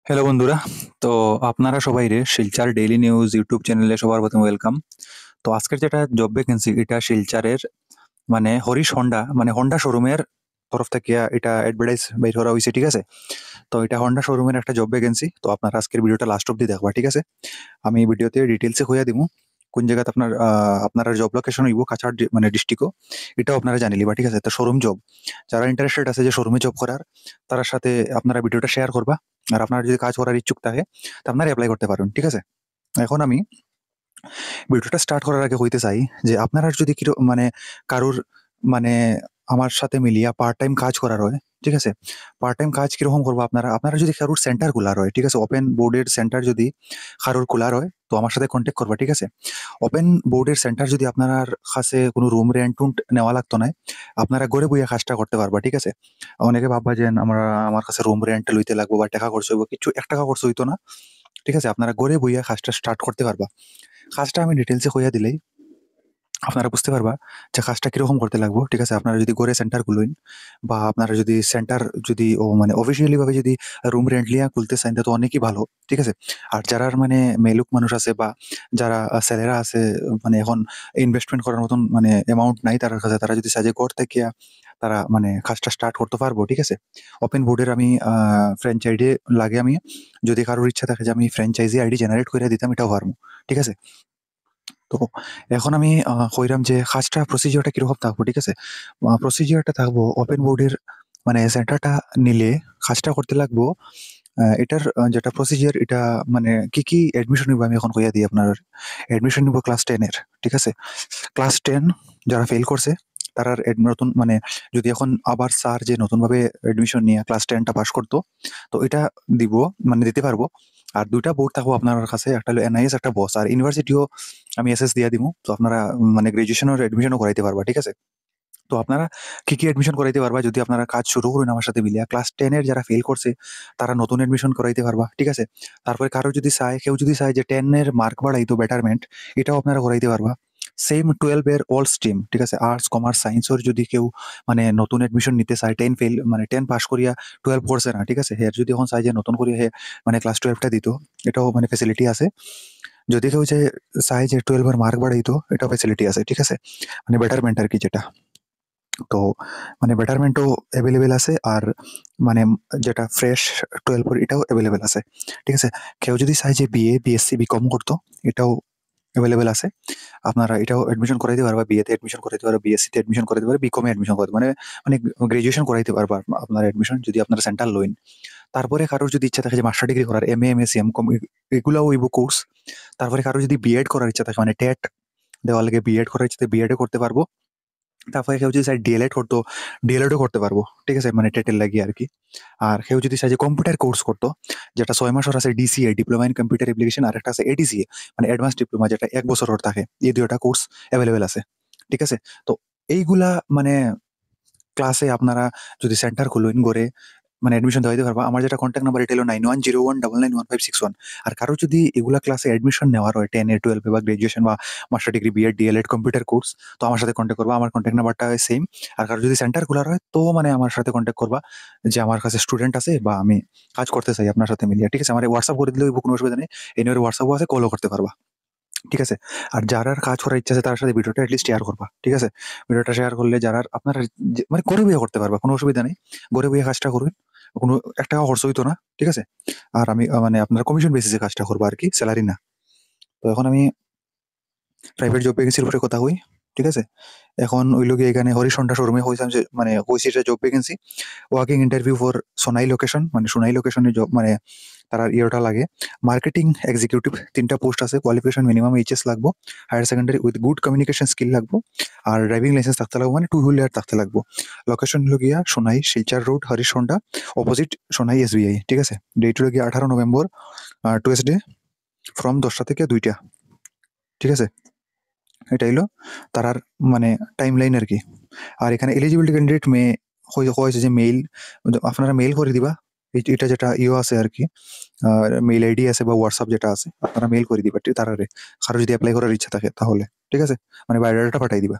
Hello বন্ধুরা। তো আপনারা সবাই শিলচর ডেইলি নিউজ ইউটিউব চ্যানেলে সবার প্রথমে ওয়েলকাম। তো আজকের যেটা জব ভ্যাকেন্সি এটা শিলচরের মানে হরিশ হোন্ডা মানে হোন্ডা শোরুমের তরফ থেকে এটা অ্যাডভার্টাইজ বের করা হয়েছে, ঠিক আছে? তো এটা হোন্ডা শোরুমের একটা জব ভ্যাকেন্সি। তো আপনারা আজকের ভিডিওটা লাস্ট অব্দি দেখবা, ঠিক আছে? আমি ভিডিওতে ডিটেলসে কইয়া দিমু কোন জায়গাতে আপনারা জব লোকেশন হইব কাছাড় মানে ডিস্ট্রিক্টও এটাও আপনারা জানি লিবা, ঠিক আছে? তো শোরুম জব যারা ইন্টারেস্টেড আছে যে শোরুমে জব করার তার সাথে আপনারা ভিডিওটা শেয়ার করবা। আর আপনার যদি কাজ করার ইচ্ছুক থাকে তো আপনারা অ্যাপ্লাই করতে পারেন, ঠিক আছে? এখন আমি ভিডিওটা স্টার্ট করার আগে হইতে চাই যে আপনারা যদি মানে কারুর মানে আমার সাথে মিলিয়া পার্ট টাইম কাজ করার হয়, ঠিক আছে? পার্ট টাইম কাজ কিরকম করবো আপনারা আপনারা যদি কারুর সেন্টার খোলার হয়, ঠিক আছে? ওপেন বোর্ডের সেন্টার যদি কারুর খোলার হয় তো আমার সাথে কন্ট্যাক্ট করবা, ঠিক আছে? ওপেন বোর্ডের সেন্টার যদি আপনার কাছে কোনো রুম রেন্ট টুন্ট নেওয়া লাগতো না, আপনারা ঘরে বইয়া কাজটা করতে পারবা, ঠিক আছে? অনেকে ভাববা যে আমার কাছে রুম রেন্ট লইতে লাগবো বা টাকা খরচ হইব, কিছু 1 টাকা খরচ হইতো না, ঠিক আছে? আপনারা ঘরে বইয়া কাজটা স্টার্ট করতে পারবা। কাজটা আমি ডিটেইলসে কইয়া দিলেই আপনারা বুঝতে পারবা যে কাজটা কিরকম করতে লাগবো, ঠিক আছে? আপনারা যদি ঘরে সেন্টার খুলেন বা আপনারা যদি সেন্টার যদি মানে অফিসিয়ালি ভাবে যদি রুম রেন্ট লিয়া খুলতে চান তো অনেকই ভালো, ঠিক আছে? আর যারা মানে মেলুক মানুষ আছে বা যারা ছেলেরা আছে, মানে এখন ইনভেস্টমেন্ট করার মতন মানে অ্যামাউন্ট নাই তার কাছে, তারা যদি সাজে ঘর থেকে তারা মানে কাজটা স্টার্ট করতে পারবো, ঠিক আছে? ওপেন বোর্ডের আমি ফ্র্যাঞ্চাইজি লাগে, আমি যদি কারোর ইচ্ছা থাকে যে আমি ফ্র্যাঞ্চাইজি আইডি জেনারেট করে দিতাম, এটাও পারবো, ঠিক আছে? তো এখন আমি কইরাম যে কাজটা প্রসিজিওরটা কিরকম থাকবো, ঠিক আছে? প্রসিজিওরটা থাকবো ওপেন বোর্ডের মানে সেন্টারটা নিলে কাজটা করতে লাগবো। এটার যেটা প্রসিজিওর এটা মানে কি অ্যাডমিশন নিবো আমি এখন কইয়া দিই আপনার। অ্যাডমিশন নিবো ক্লাস 10 এর, ঠিক আছে? ক্লাস 10 যারা ফেল করছে তারার নতুন মানে যদি এখন আবার স্যার যে নতুনভাবে অ্যাডমিশন নিয়ে ক্লাস 10 টা পাস করতো, তো এটা দিব মানে দিতে পারবো। আর ২ টা বোর্ড থাকবো আপনার কাছে, একটা হলো এনআইএস একটা বস। আর ইউনিভার্সিটিও আমি এসএস দিয়া দিমু। তো আপনারা মানে গ্র্যাজুয়েশনের অ্যাডমিশনও করাইতে পারবা, ঠিক আছে? তো আপনারা কি অ্যাডমিশন করাইতে পারবা যদি আপনারা কাজ শুরু করুন আমার সাথে মিলিয়া। ক্লাস 10 এর যারা ফেল করছে তারা নতুন অ্যাডমিশন করাইতে পারবা, ঠিক আছে? তারপরে কেউ যদি চায় যে 10 এর মার্ক বাড়াইতো বেটারমেন্ট, এটাও আপনারা করাইতে পারবা। সেম 12 এর অল স্ট্রিম, ঠিক আছে? আর্টস, কমার্স, সায়েন্সের যদি কেউ মানে নতুন অ্যাডমিশন নিতে চায়, 10 ফেল মানে 10 পাস করিয়া 12 করছে না, ঠিক আছে? হের যদি এখন চায় যে নতুন করে মানে ক্লাস 12 টা দিত, এটাও মানে ফ্যাসিলিটি আছে। যদি কেউ চায় যে 12 এর মার্ক বাড়াইতো, এটাও ফ্যাসিলিটি আছে, ঠিক আছে? মানে বেটারমেন্ট আরকি যেটা। তো মানে বেটারমেন্টও এভেইলেবল আছে। আর মানে যেটা ফ্রেশ 12 এটাও এভেইলেবল আছে, ঠিক আছে? কেউ যদি চায় যে বিএ, বিএসসি, বিকম করতো, এটাও এভেইলেবল আছে। আপনারা এটাও অ্যাডমিশন করাইতে পারবা। বিএতে অ্যাডমিশন করাইতে পারবা, বিএসসিতে অ্যাডমিশন করাইতে পারবা, বিকমে অ্যাডমিশন করাইতে মানে গ্র্যাজুয়েশন করাইতে পারবা আপনার অ্যাডমিশন যদি আপনারা সেন্টার লইন। তারপরে কারোর যদি ইচ্ছা থাকে যে মাস্টার ডিগ্রি করার, এমএ, এমএসসি, এমকম এগুলাও হইব কোর্স। তারপরে কারো যদি বিএড করার ইচ্ছা থাকে মানে টেট দেওয়ার লাগে বিএড করার ইচ্ছা বিএডও করতে পারবো। তারপরে কেউ যদি চায় ডিএলএড করতো, ডিএলএডও করতে পারবো, ঠিক আছে? মানে টেটের লাগিয়ে আরকি। আর কেউ যদি চায় যে কম্পিউটার কোর্স করতো, যেটা ৬ মাসের আছে DCA, diploma in computer application, আরেকটা আছে এডিসিএ মানে অ্যাডভান্স ডিপ্লোমা যেটা ১ বছরের থাকে। এই ২ টা কোর্স এভেইলেবল আছে, ঠিক আছে? তো এইগুলা মানে ক্লাসে আপনারা যদি সেন্টার খুলেন গড়ে মানে অ্যাডমিশন দেওয়াইতে পারবা। আমার যেটা কনট্যাক্ট নাম্বার এটা হলো 9101991561। আর কারো যদি এগুলা ক্লাসে অ্যাডমিশন নেওয়ার হয় 10 এ, 12 এ বা গ্র্যাজুয়েশন বা master degree, B Ed, D El Ed, computer course, তো আমার সাথে কনট্যাক্ট করবা। আমার কনট্যাক্ট নাম্বারটা সেম। আর কারো যদি সেন্টার খোলার হয় তো মানে আমার সাথে কনট্যাক্ট করবা যে আমার কাছে স্টুডেন্ট আছে বা আমি কাজ করতে চাই আপনার সাথে মিলিয়ে, ঠিক আছে? আমারে WhatsApp করে দিলেও হইব, কোনো অসুবিধা নেই। এই নম্বরে WhatsApp ও আছে, কলও করতে পারবা, ঠিক আছে? আর যার কাজ করার ইচ্ছা আছে তার সাথে ভিডিওটা এটলিস্ট শেয়ার করবা, ঠিক আছে? ভিডিওটা শেয়ার করলে আপনারা মানে ঘরে বইয়া করতে পারবা, কোনো অসুবিধা নেই। ঘরে বইয়া কাজটা করুন। কোনো ৳১ খরচ হইতো না, ঠিক আছে? আর আমি মানে আপনার কমিশন বেসিসে কাজটা করবো আরকি, সেলারি না। তো এখন আমি প্রাইভেট জব ভ্যাকেন্সির উপরে কথা কই, ঠিক আছে? এখন হইল গিয়ে এখানে হরিশন্ডা শোরুমে হইছিলাম যে মানে হইছে এটা job vacancy. Working interview for Sonai location, মানে সোনাই লোকেশনে জব মানে তারা ইয়েটা লাগে। মার্কেটিং এক্সিকিউটিভ ৩ টা পোস্ট আছে। কোয়ালিফিকেশন মিনিমাম এইচএস লাগবো। Higher secondary with good communication skill লাগবো। আর ড্রাইভিং লাইসেন্স থাকতে লাগবো, মানে 2 হুইলার থাকতে লাগবো। লোকেশন হলো গিয়া Sonai, Silchar road, Harishanda, opposite Sonai SBI, ঠিক আছে? ডেট হলো গিয়া 18 নভেম্বর, টুয়েসডে, ফ্রম ১০টা থেকে ২টা, ঠিক আছে? এটা হইলো তারার মানে টাইমলাইন আরকি। আর এখানে এলিজিবিলিটি ক্যান্ডিডেট হয়েছে যে মেইল, আপনারা মেইল করে দিবা। এটা যেটা আছে আরকি, মেইল আইডি আছে বা WhatsApp যেটা আছে, আপনারা মেইল করে দিবা তারারে। কারো যদি এপ্লাই করার ইচ্ছা থাকে তাহলে, ঠিক আছে? মানে বায়োডাটাটা পাঠাই দিবা।